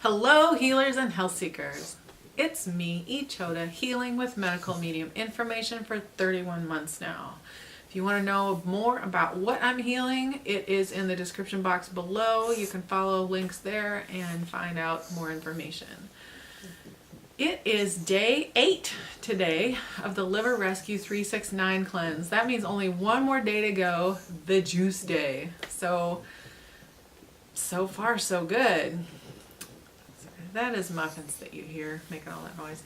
Hello, healers and health seekers. It's me, Ichoda, healing with medical medium information for 31 months now. If you want to know more about what I'm healing, it is in the description box below. You can follow links there and find out more information. It is day 8 today of the Liver Rescue 369 cleanse. That means only one more day to go, the juice day. So far so good. That is muffins that you hear making all that noise.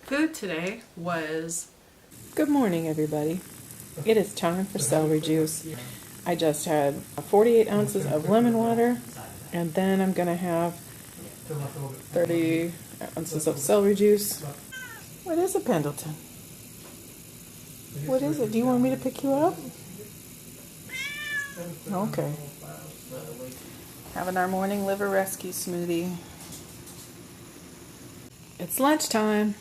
Food today was... Good morning, everybody. It is time for celery juice. I just had 48 ounces of lemon water, and then I'm going to have 30 ounces of celery juice. What is it, Pendleton? What is it? Do you want me to pick you up? Okay. Having our morning liver rescue smoothie. It's lunchtime.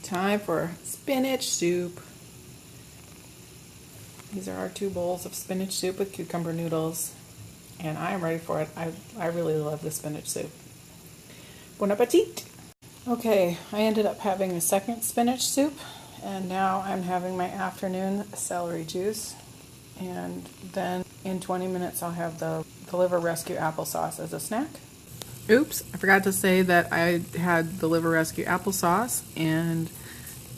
Time for spinach soup. These are our 2 bowls of spinach soup with cucumber noodles. And I am ready for it. I really love the spinach soup. Bon appetit! Okay, I ended up having a second spinach soup. And now I'm having my afternoon celery juice. And then in 20 minutes I'll have the Liver Rescue applesauce as a snack. Oops, I forgot to say that I had the Liver Rescue applesauce and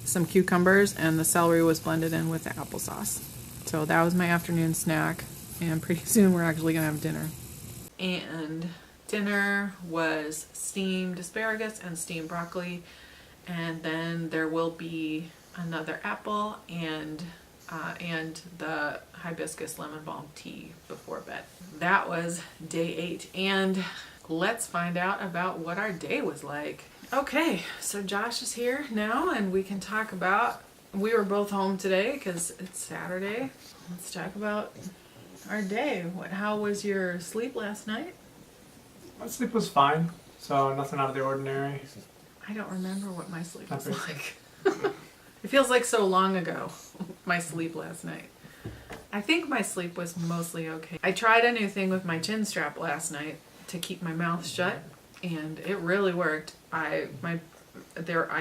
some cucumbers, and the celery was blended in with the applesauce. So that was my afternoon snack, and pretty soon we're actually going to have dinner. And dinner was steamed asparagus and steamed broccoli, and then there will be another apple and the hibiscus lemon balm tea before bed. That was day 8, and let's find out about what our day was like. Okay, so Josh is here now, and we can talk about, we were both home today because it's Saturday. Let's talk about our day. How was your sleep last night? My sleep was fine, so nothing out of the ordinary. I don't remember what my sleep was like. It feels like so long ago, my sleep last night. I think my sleep was mostly okay. I tried a new thing with my chin strap last night to keep my mouth shut, and it really worked. I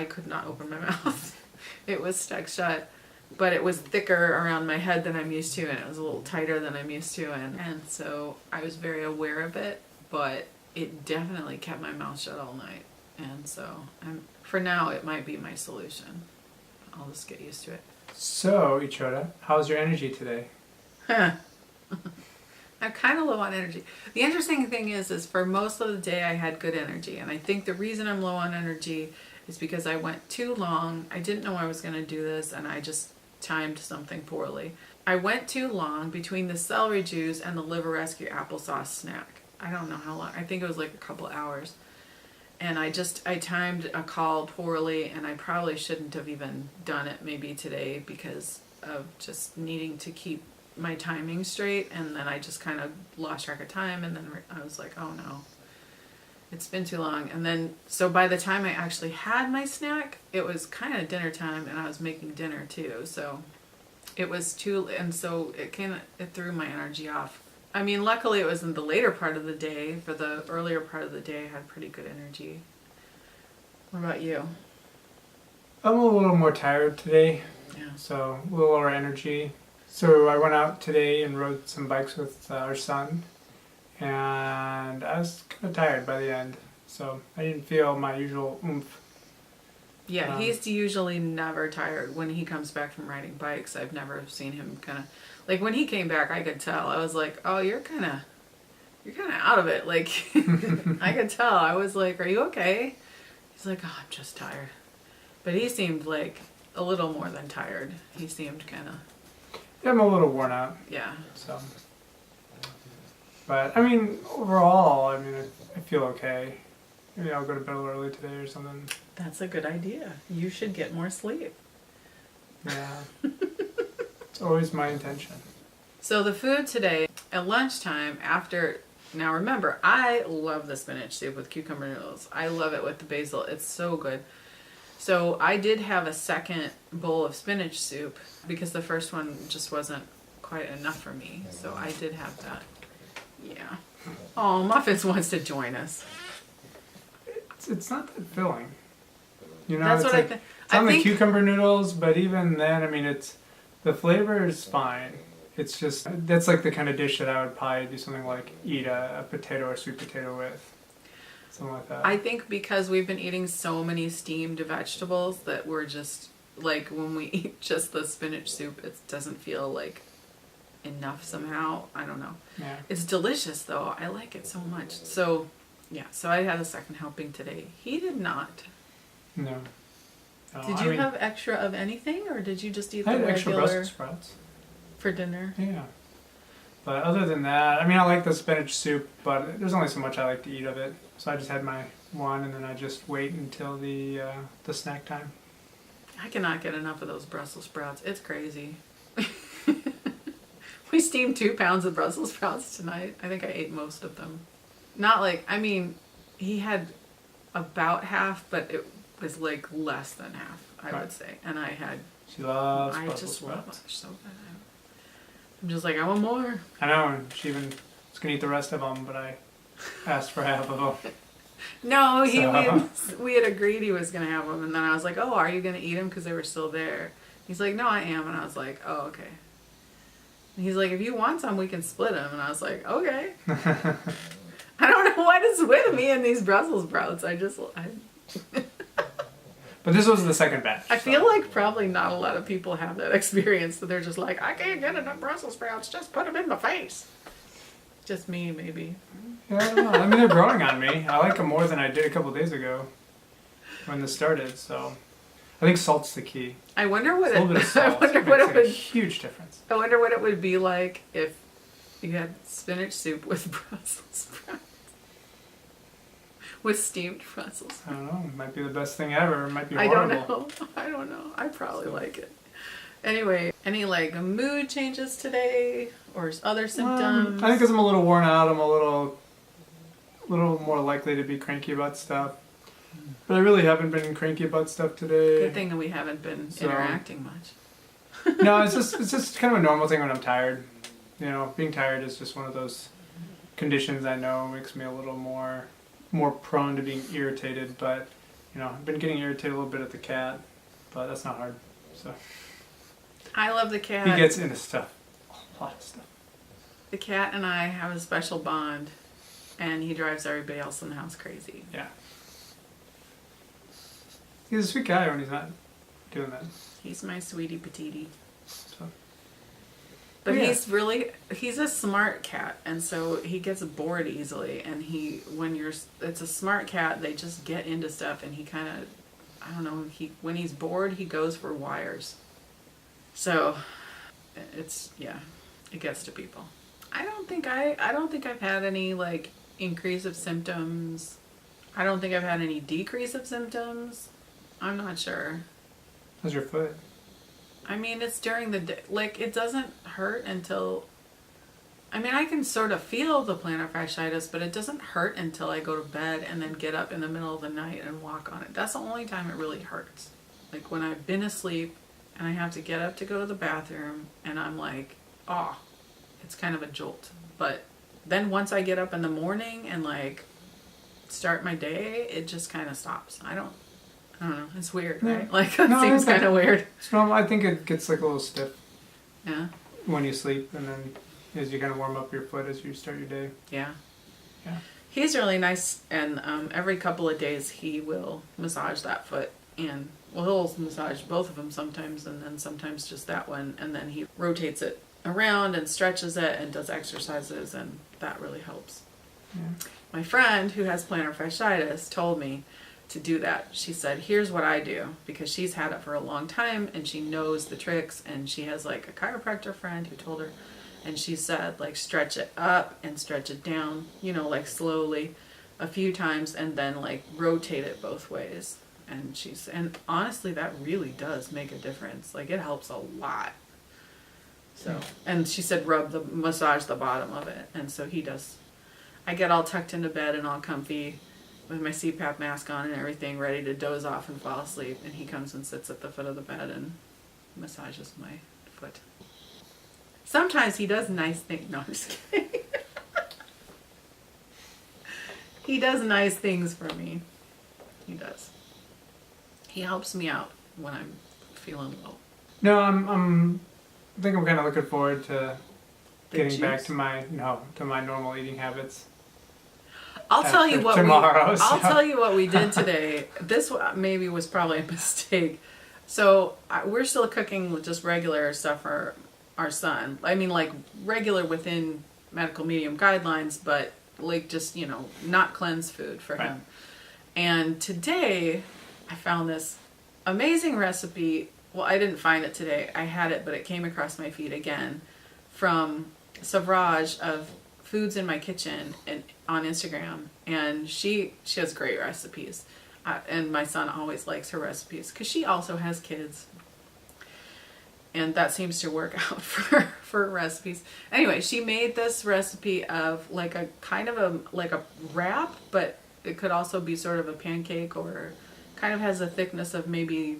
could not open my mouth. It was stuck shut, but it was thicker around my head than I'm used to, and it was a little tighter than I'm used to, and so I was very aware of it, but it definitely kept my mouth shut all night. And so for now it might be my solution. I'll just get used to it. So, Ichoda, how's your energy today? I'm kind of low on energy. The interesting thing is for most of the day I had good energy, and I think the reason I'm low on energy is because I went too long. I didn't know I was going to do this, and I just timed something poorly. I went too long between the celery juice and the Liver Rescue applesauce snack. I don't know how long. I think it was like a couple hours. And I timed a call poorly, and I probably shouldn't have even done it maybe today because of just needing to keep my timing straight, and then I just kind of lost track of time, and then I was like, oh no, it's been too long. And then, so by the time I actually had my snack, it was kind of dinner time, and I was making dinner too, so it was too, and so it threw my energy off. I mean, luckily it was in the later part of the day. For the earlier part of the day, I had pretty good energy. What about you? I'm a little more tired today, Yeah. so a little lower energy. So I went out today and rode some bikes with our son, and I was kind of tired by the end, so I didn't feel my usual oomph. Yeah, he's usually never tired when he comes back from riding bikes. I've never seen him kind of, like when he came back, I could tell. I was like, oh, you're kind of out of it. Like, I could tell. I was like, are you okay? He's like, oh, I'm just tired. But he seemed like a little more than tired. He seemed kind of... Yeah, I'm a little worn out. Yeah. So, but I mean, overall, I feel okay. Maybe I'll go to bed a little early today or something. That's a good idea. You should get more sleep. Yeah. It's always my intention. So the food today, at lunchtime, now remember, I love the spinach soup with cucumber noodles. I love it with the basil. It's so good. So I did have a second bowl of spinach soup because the first one just wasn't quite enough for me. So I did have that. Yeah. Oh, Muffins wants to join us. it's not that filling. You know, That's it's what like, I think. it's on I the think cucumber noodles, but even then, I mean, it's the flavor is fine. It's just that's like the kind of dish that I would probably do something like eat a potato or sweet potato with, something like that. I think because we've been eating so many steamed vegetables that we're just like when we eat just the spinach soup, it doesn't feel like enough somehow. I don't know. Yeah. It's delicious though. I like it so much. So yeah, so I had a second helping today. He did not. No. Did you have extra of anything, or did you just eat the I had extra regular Brussels sprouts. for dinner? Yeah. But other than that, I mean, I like the spinach soup, but there's only so much I like to eat of it. So I just had my one, and then I just wait until the snack time. I cannot get enough of those Brussels sprouts. It's crazy. We steamed 2 pounds of Brussels sprouts tonight. I think I ate most of them. Not like, I mean, he had about half, but it was like less than half, I would say. And I had, She loves I Brussels just love sprouts. it so bad. I'm just like, I want more. I know, and she even was gonna eat the rest of them, but I asked for half of them. No, So- we had agreed he was going to have them. And then I was like, oh, are you going to eat them? Because they were still there. He's like, no, I am. And I was like, oh, okay. And he's like, if you want some, we can split them. And I was like, okay. I don't know what is with me and these Brussels sprouts. But this was the second batch. I so. feel like probably not a lot of people have that experience that they're just like, I can't get enough Brussels sprouts, just put them in my face. Just me, maybe. Yeah, I don't know. I mean, they're growing on me. I like them more than I did a couple days ago when this started. So I think salt's the key. I wonder what A little bit of I salt wonder makes what like it a would. huge difference. I wonder what it would be like if you had spinach soup with Brussels sprouts. With steamed Brussels. I don't know. It might be the best thing ever. It might be I horrible. don't know. I probably like it. Anyway, any like mood changes today or other symptoms? I think because I'm a little worn out, I'm a little more likely to be cranky about stuff. But I really haven't been cranky about stuff today. Good thing that we haven't been So- interacting much. No, it's just kind of a normal thing when I'm tired. You know, being tired is just one of those conditions I know makes me a little more prone to being irritated. But you know, I've been getting irritated a little bit at the cat, but that's not hard. So I love the cat. he gets into stuff, a lot of stuff. The cat and I have a special bond, and he drives everybody else in the house crazy. Yeah, he's a sweet guy when he's not doing that. He's my sweetie patootie. So. But Yeah. he's a smart cat, and so he gets bored easily. And it's a smart cat, they just get into stuff, and he kind of, I don't know, when he's bored, he goes for wires. So, it gets to people. I don't think I've had any like increase of symptoms. I don't think I've had any decrease of symptoms. I'm not sure. How's your foot? I mean, it's during the day. Like, it doesn't hurt until... I mean, I can sort of feel the plantar fasciitis, but it doesn't hurt until I go to bed and then get up in the middle of the night and walk on it. That's the only time it really hurts. Like, when I've been asleep and I have to get up to go to the bathroom and I'm like, oh, it's kind of a jolt. But then once I get up in the morning and, like, start my day, it just kind of stops. I don't know. It's weird, Yeah. right? Like, it No, seems it's like- kind of weird. It's normal. I think it gets like a little stiff Yeah. when you sleep, and then as you kind of warm up your foot as you start your day. Yeah. Yeah. He's really nice, and every couple of days he will massage that foot, and he'll massage both of them sometimes, and then sometimes just that one, and then he rotates it around and stretches it and does exercises, and that really helps. Yeah. My friend who has plantar fasciitis told me to do that. She said, here's what I do, because she's had it for a long time and she knows the tricks, and she has like a chiropractor friend who told her, and she said, like, stretch it up and stretch it down, you know, like slowly a few times, and then like rotate it both ways. And honestly, that really does make a difference. Like, it helps a lot. So, and she said massage the bottom of it, and so he does. I get all tucked into bed and all comfy with my CPAP mask on and everything, ready to doze off and fall asleep, and he comes and sits at the foot of the bed and massages my foot. Sometimes he does nice things. No, I'm just kidding. He does nice things for me. He does. He helps me out when I'm feeling low. No, I think I'm kind of looking forward to The getting back juice? to my normal eating habits. I'll tell you after what tomorrow, I'll so. tell you what we did today. This maybe was probably a mistake. So we're still cooking with just regular stuff for our son. I mean, like regular within medical medium guidelines, but like just, not cleanse food for Right. him. And today I found this amazing recipe. Well, I didn't find it today. I had it, but it came across my feed again from Savraj of Foods in My Kitchen and on Instagram. And she has great recipes. And my son always likes her recipes because she also has kids. And that seems to work out for recipes. Anyway, she made this recipe of like a kind of a wrap, but it could also be sort of a pancake, or kind of has a thickness of maybe,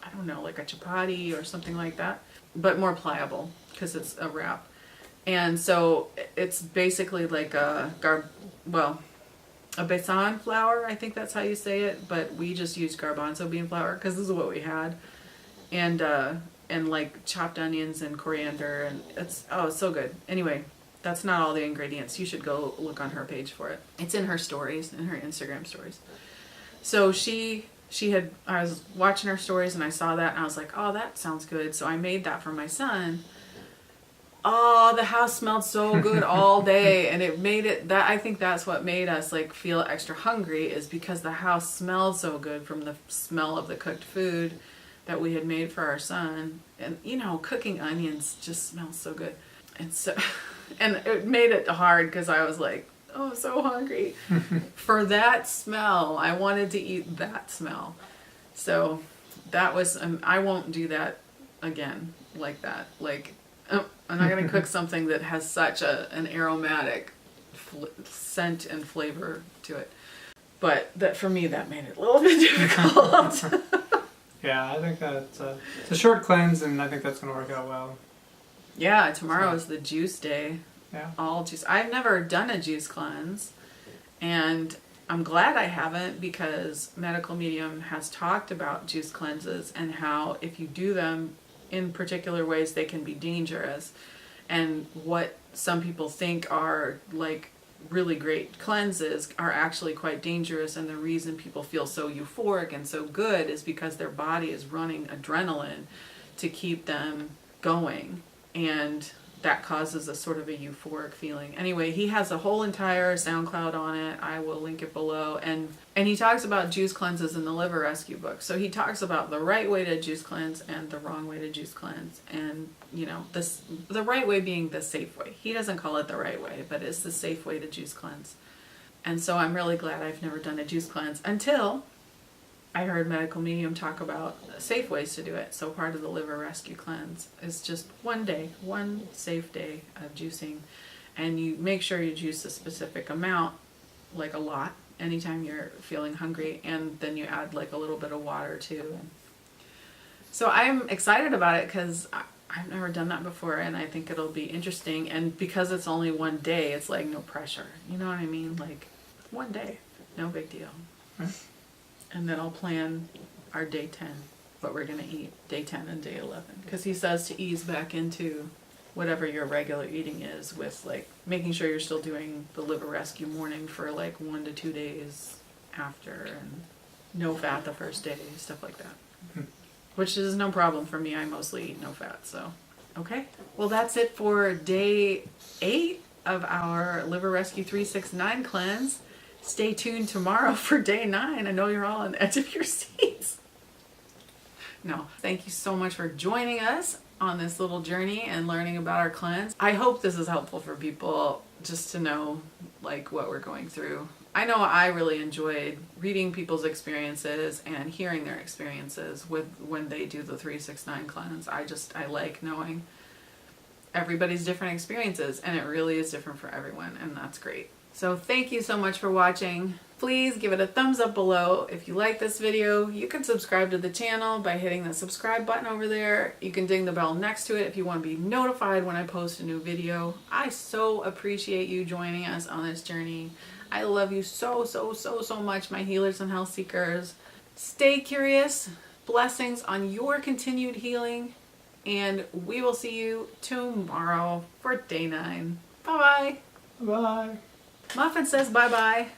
I don't know, like a chapati or something like that, but more pliable because it's a wrap. And so it's basically like a besan flour, I think that's how you say it, but we just use garbanzo bean flour because this is what we had. And like chopped onions and coriander, and it's so good. Anyway, that's not all the ingredients. You should go look on her page for it. It's in her stories, in her Instagram stories. So I was watching her stories and I saw that and I was like, oh, that sounds good. So I made that for my son. Oh, the house smelled so good all day, and it made it that I think that's what made us like feel extra hungry, is because the house smelled so good from the smell of the cooked food that we had made for our son. And cooking onions just smells so good. And so and it made it hard because I was like, oh, I'm so hungry for that smell. I wanted to eat that smell. So that was I won't do that again like that. Like I'm not going to cook something that has such an aromatic scent and flavor to it. But that for me, that made it a little bit difficult. Yeah, I think that's it's a short cleanse, and I think that's going to work out well. Yeah, tomorrow is the juice day. Yeah. All juice. I've never done a juice cleanse, and I'm glad I haven't, because Medical Medium has talked about juice cleanses and how if you do them in particular ways, they can be dangerous. And what some people think are like really great cleanses are actually quite dangerous, and the reason people feel so euphoric and so good is because their body is running adrenaline to keep them going, and that causes a sort of a euphoric feeling. Anyway, he has a whole entire SoundCloud on it. I will link it below. And he talks about juice cleanses in the Liver Rescue book. So he talks about the right way to juice cleanse and the wrong way to juice cleanse. And, the right way being the safe way. He doesn't call it the right way, but it's the safe way to juice cleanse. And so I'm really glad I've never done a juice cleanse until I heard Medical Medium talk about safe ways to do it. So part of the Liver Rescue Cleanse is just one safe day of juicing. And you make sure you juice a specific amount, like a lot, anytime you're feeling hungry. And then you add like a little bit of water too. So I'm excited about it because I've never done that before, and I think it'll be interesting. And because it's only one day, it's like no pressure. You know what I mean? Like one day, no big deal. Right. And then I'll plan our day 10, what we're going to eat, day 10 and day 11. Because he says to ease back into whatever your regular eating is, with like making sure you're still doing the Liver Rescue morning for like 1 to 2 days after, and no fat the first day, stuff like that. Mm-hmm. Which is no problem for me. I mostly eat no fat, so. Okay. Well, that's it for day 8 of our Liver Rescue 369 cleanse. Stay tuned tomorrow for day 9. I know you're all on the edge of your seats. No, thank you so much for joining us on this little journey and learning about our cleanse. I hope this is helpful for people just to know like what we're going through. I know I really enjoyed reading people's experiences and hearing their experiences with when they do the 369 cleanse. I like knowing everybody's different experiences, and it really is different for everyone, and that's great. So thank you so much for watching. Please give it a thumbs up below if you like this video. You can subscribe to the channel by hitting the subscribe button over there. You can ding the bell next to it if you want to be notified when I post a new video. I so appreciate you joining us on this journey. I love you so, so, so, so much, my healers and health seekers. Stay curious. Blessings on your continued healing. And we will see you tomorrow for day 9. Bye-bye. Bye. Muffin says bye-bye.